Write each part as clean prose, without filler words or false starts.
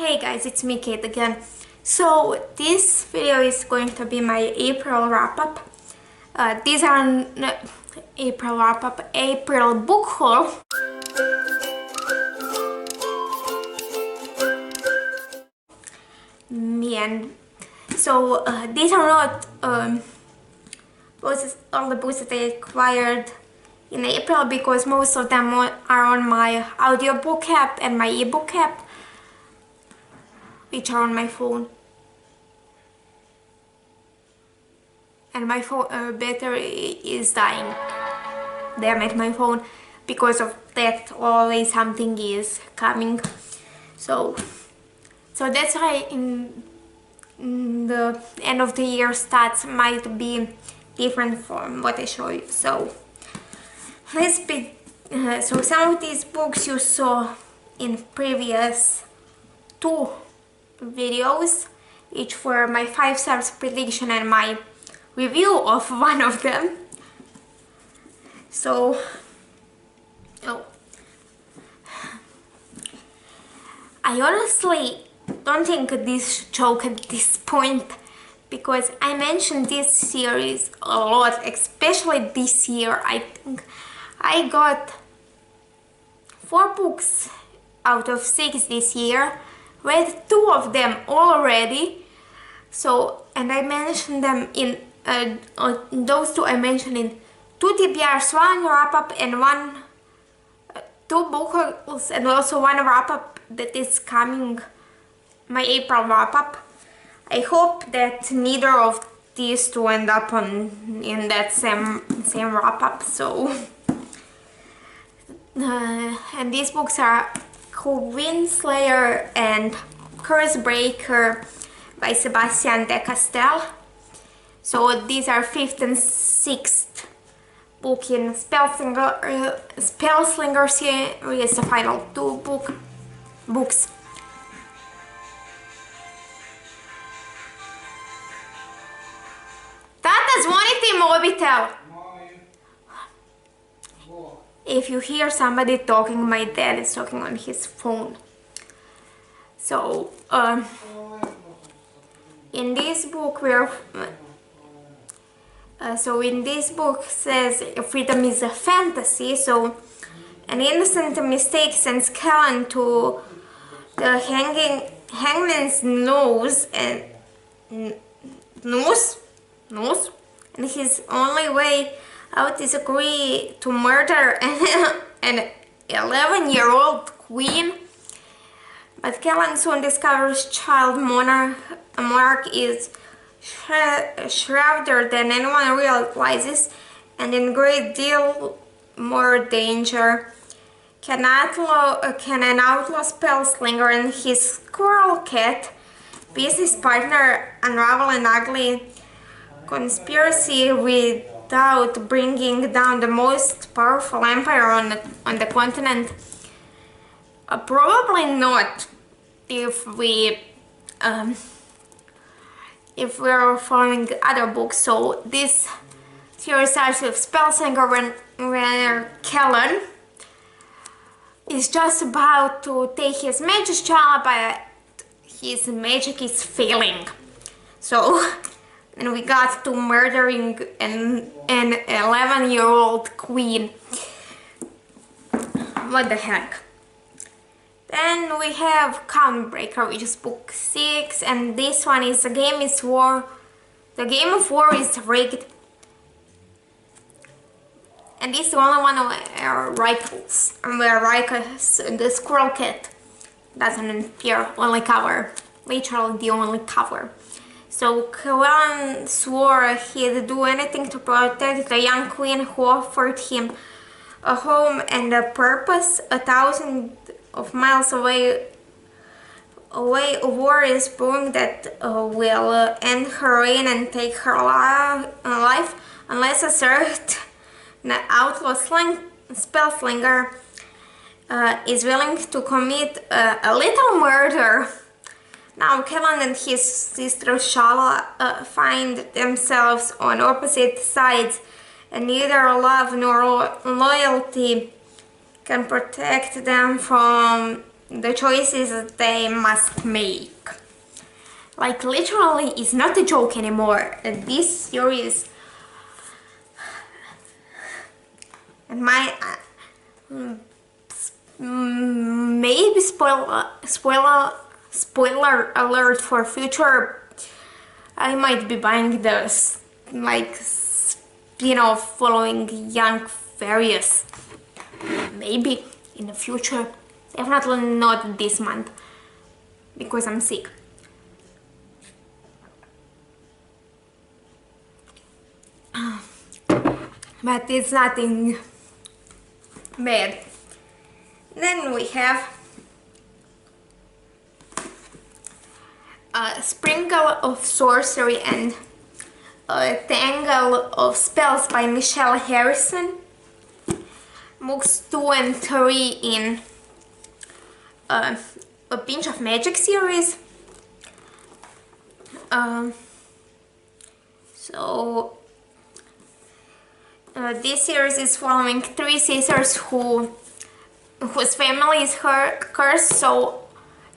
Hey guys, it's me Kate again. So this video is going to be my April wrap-up. These are April wrap-up, April book haul. And so these are not all the books that I acquired in April, because most of them are on my audiobook app and my ebook app, which are on my phone. And my phone battery is dying. Damn it, my phone. Because of that, always something is coming. So that's why in the end of the year stats might be different from what I show you. So so some of these books you saw in previous two videos, each for my 5 stars prediction and my review of one of them. So I honestly don't think this joke at this point, because I mentioned this series a lot, especially this year. I think I got 4 books out of 6 this year, read 2 of them already. So, and I mentioned them in those 2 I mentioned in 2 TBRs, 1 wrap-up and 2 book hauls, and also 1 wrap-up that is coming, my April wrap-up. I hope that neither of these 2 end up in that same wrap-up. So and these books are Queenslayer and Crownbreaker by Sebastien de Castell. So these are 5th and 6th book in Spellslinger series, the final 2 books. Tata, zvoniti mobitel. If you hear somebody talking, my dad is talking on his phone. So in this book in this book says freedom is a fantasy. So an innocent mistake sends Callan to the hangman's nose, and his only way out is agree to murder an 11-year-old queen. But Callan soon discovers child monarch is shrouder than anyone realizes, and in great deal more danger. Can an outlaw spellslinger and his squirrel cat business partner unravel an ugly conspiracy without bringing down the most powerful empire on the continent? Probably not, if we're following other books. So this series starts with Spellslinger when Callan is just about to take his magic child, but his magic is failing. So, and we got to murdering an 11-year-old queen. What the heck? Then we have Crownbreaker, which is book 6, and this one is The Game of War is Rigged. And this is the only one where Rikles, the squirrel cat, doesn't appear, only cover. Literally the only cover. So Callan swore he'd do anything to protect the young queen, who offered him a home and a purpose. 1,000 of miles away a war is brewing that will end her reign and take her life, unless a certain outlaw spellslinger is willing to commit a little murder. Now Callan and his sister Shala find themselves on opposite sides, and neither love nor loyalty can protect them from the choices they must make. Like, literally, it's not a joke anymore. This series, and my maybe spoiler alert for future. I might be buying this, like, following Young Fairies. Maybe in the future. Definitely not this month, because I'm sick. But it's nothing bad. Then we have Sprinkle of Sorcery and Tangle of Spells by Michelle Harrison. Books 2 and 3 in A Pinch of Magic series. This series is following 3 sisters whose family is cursed, so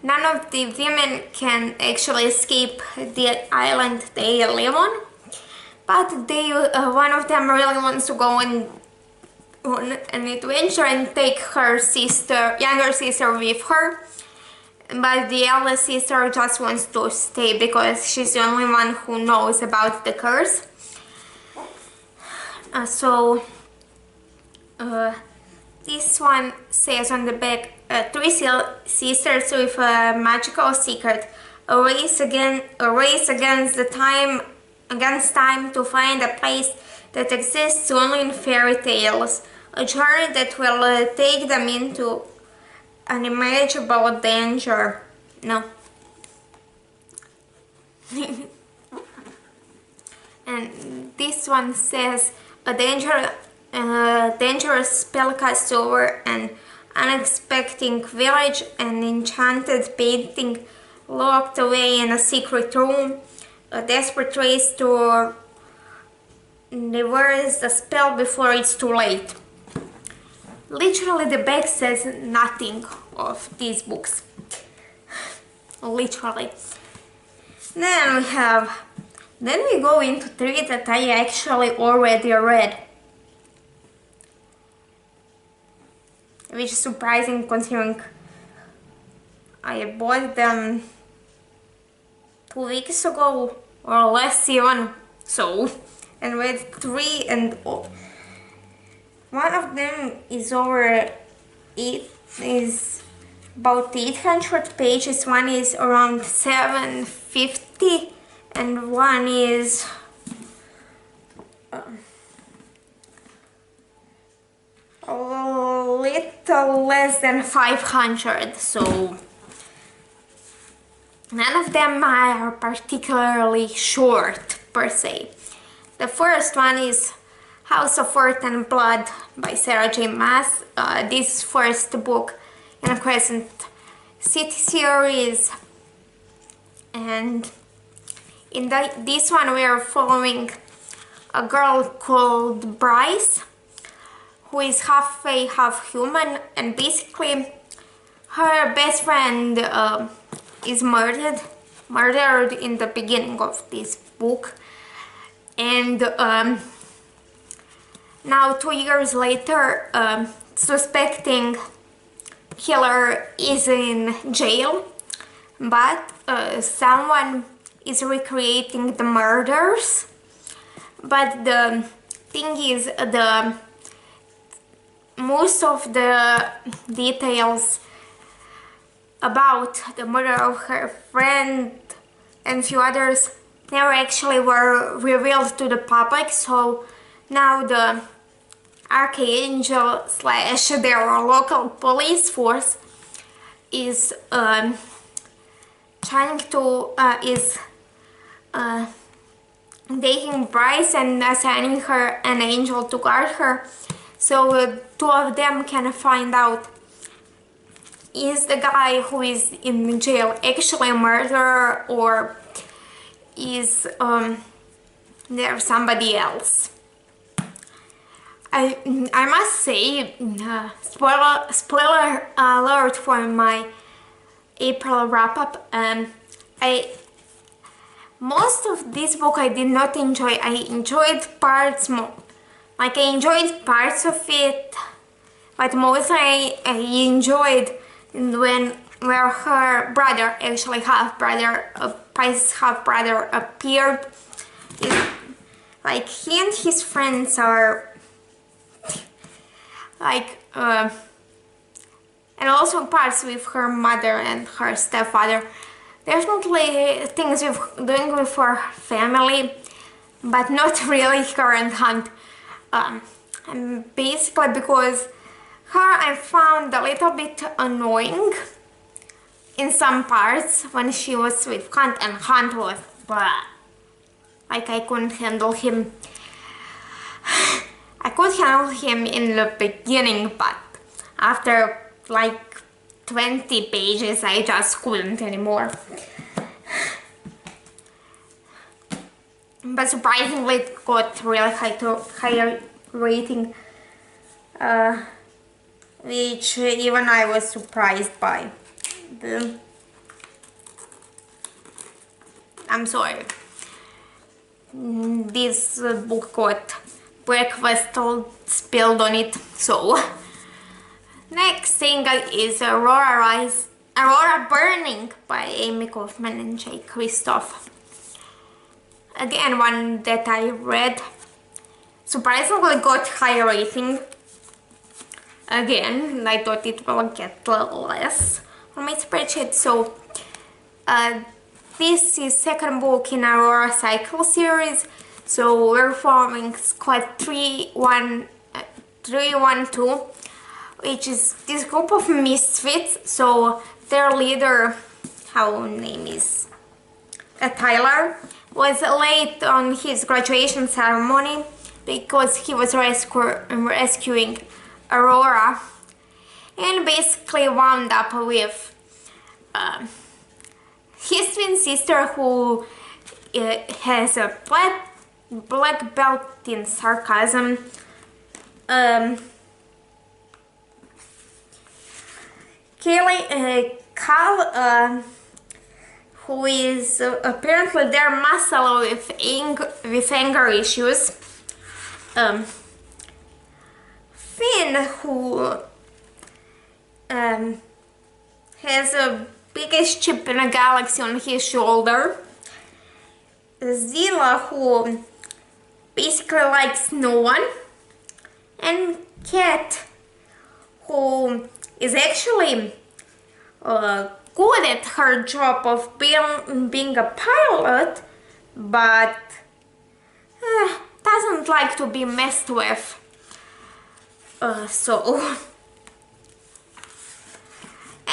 none of the women can actually escape the island they live on. But one of them really wants to go on an adventure and take her younger sister with her. But the eldest sister just wants to stay because she's the only one who knows about the curse. This one says on the back, 3 sisters with a magical secret, a race against time to find a place that exists only in fairy tales, a journey that will take them into unimaginable danger. No. And this one says, a dangerous spell casts over an unexpected village, an enchanted painting locked away in a secret room, a desperate race to reverse the spell before it's too late. Literally, the back says nothing of these books. Literally. Then we go into 3 that I actually already read. Which is surprising considering I bought them 2 weeks ago or less even. And read 3, and one of them is about 800 pages, one is around 750, and one is a little less than 500, so none of them are particularly short per se. The first one is House of Earth and Blood by Sarah J. Maas. This first book in a Crescent City series, and in this one we are following a girl called Bryce, who is half fae, half human, and basically her best friend is murdered in the beginning of this book, and now 2 years later, suspecting killer is in jail, but someone is recreating the murders. But the thing is, most of the details about the murder of her friend and few others never actually were revealed to the public, so now the Archangel / their local police force is taking Bryce and assigning her an angel to guard her, so 2 of them can find out, is the guy who is in jail actually a murderer, or is there somebody else. I must say, spoiler alert for my April wrap-up. Most of this book I did not enjoy. I enjoyed parts more. Like, I enjoyed parts of it, but mostly I enjoyed where her brother, actually half-brother, Pisces half-brother, appeared. Like, he and his friends are like, and also parts with her mother and her stepfather. Definitely things doing with her family, but not really her and Hunt. And basically because her I found a little bit annoying in some parts when she was with Hunt, and Hunt was blah. Like, I couldn't handle him. I could handle him in the beginning, but after like 20 pages I just couldn't anymore. But surprisingly it got really high rating, which even I was surprised by. I'm sorry. This book got breakfast all spilled on it, so. Next thing is Aurora Burning by Amie, Kaufman and Kristoff. Again, one that I read. Surprisingly got high rating. Again, I thought it will get less on my spreadsheet. So, this is second book in Aurora Cycle series. So we're forming Squad 312, which is this group of misfits. So their leader, her name is Tyler, was late on his graduation ceremony because he was rescuing Aurora, and basically wound up with his twin sister, who has a black belt in sarcasm. Cal, who is apparently their muscle with anger issues. Finn, who has the biggest chip in a galaxy on his shoulder. Zilla, who basically likes no one. And Cat, who is actually good at her job of being a pilot, but doesn't like to be messed with.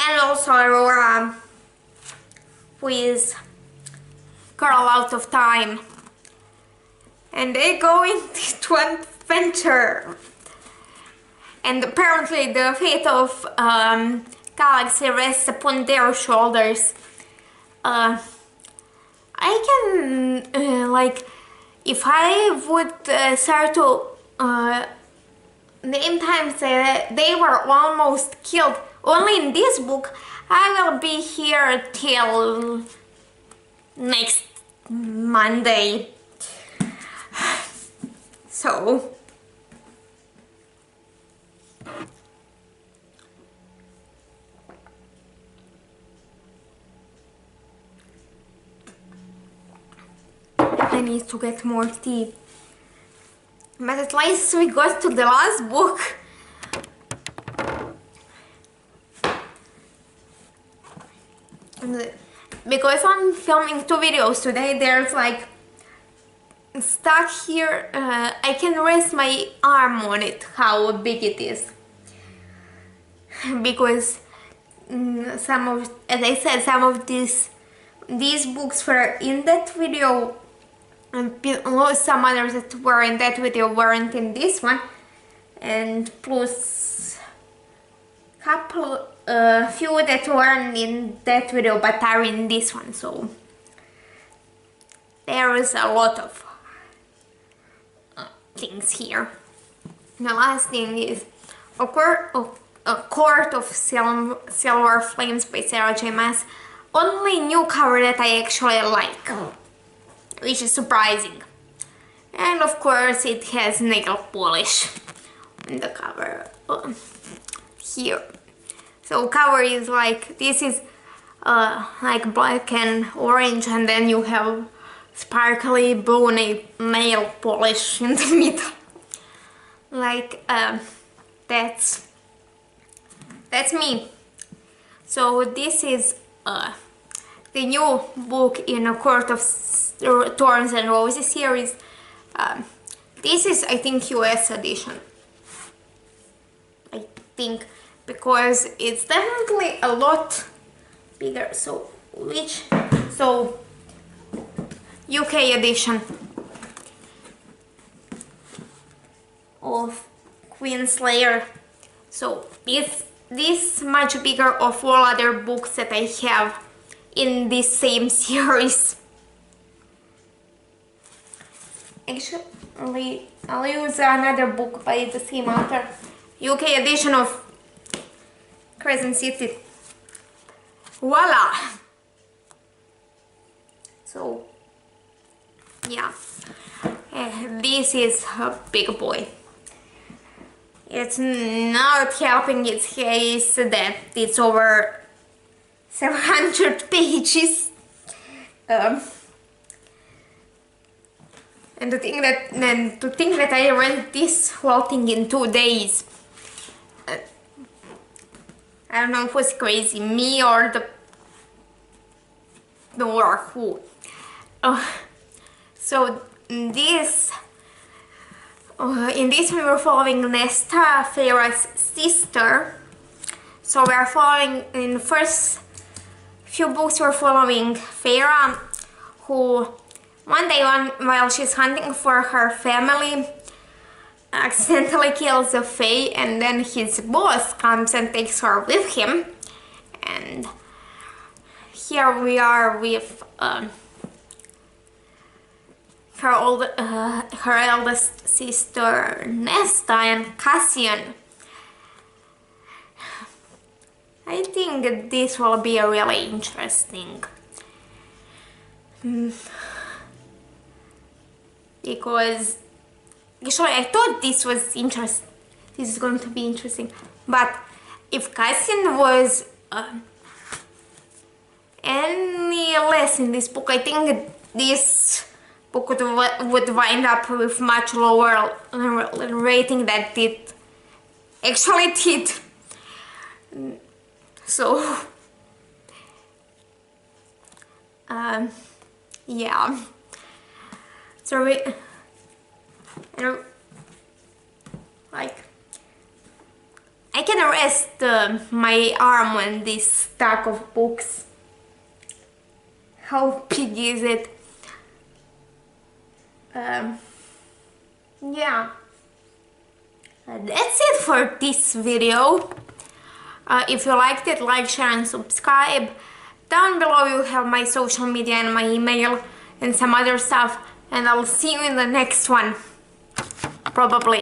And also Aurora, who is girl out of time, and they go into an adventure. And apparently the fate of Galaxy rests upon their shoulders. I can, like, if I would start to name times they were almost killed only in this book, I will be here till next Monday. So I need to get more tea. But at least we got to the last book. Because I'm filming 2 videos today, there's like stuck here. I can rest my arm on it, how big it is. Because some of, as I said, some of these books were in that video, and some others that were in that video weren't in this one, and plus couple few that weren't in that video but are in this one. So there is a lot of things here. The last thing is A Court of Silver Flames by Sarah J. Maas. Only new cover that I actually like, which is surprising. And of course it has nail polish on the cover here. So cover is like, this is like black and orange, and then you have sparkly blue nail polish in the middle. Like that's me. So this is the new book in A Court of Thorns and Roses series. This is, I think, US edition. I think, because it's definitely a lot bigger. So UK edition of Queenslayer. So this much bigger of all other books that I have in this same series. Actually, I'll use another book by the same author. UK edition of Crescent City. Voila! So, yeah. This is a big boy. It's not helping its case that it's over 700 pages. And to think that I read this whole thing in 2 days. I don't know if it was crazy, me or who. So this. In this we were following Nesta, Feyre's sister. So we are following, in the first few books we're following Feyre, who one day while she's hunting for her family accidentally kills a Fae, and then his boss comes and takes her with him. And here we are with her eldest sister Nesta and Cassian. I think this will be a really interesting, because actually I thought this is going to be interesting, but if Cassian was any less in this book, I think this book would wind up with much lower rating than it actually did. So yeah. So like I can rest my arm on this stack of books. How big is it? Yeah, that's it for this video. If you liked it, like, share and subscribe. Down below you have my social media and my email and some other stuff, and I'll see you in the next one, probably.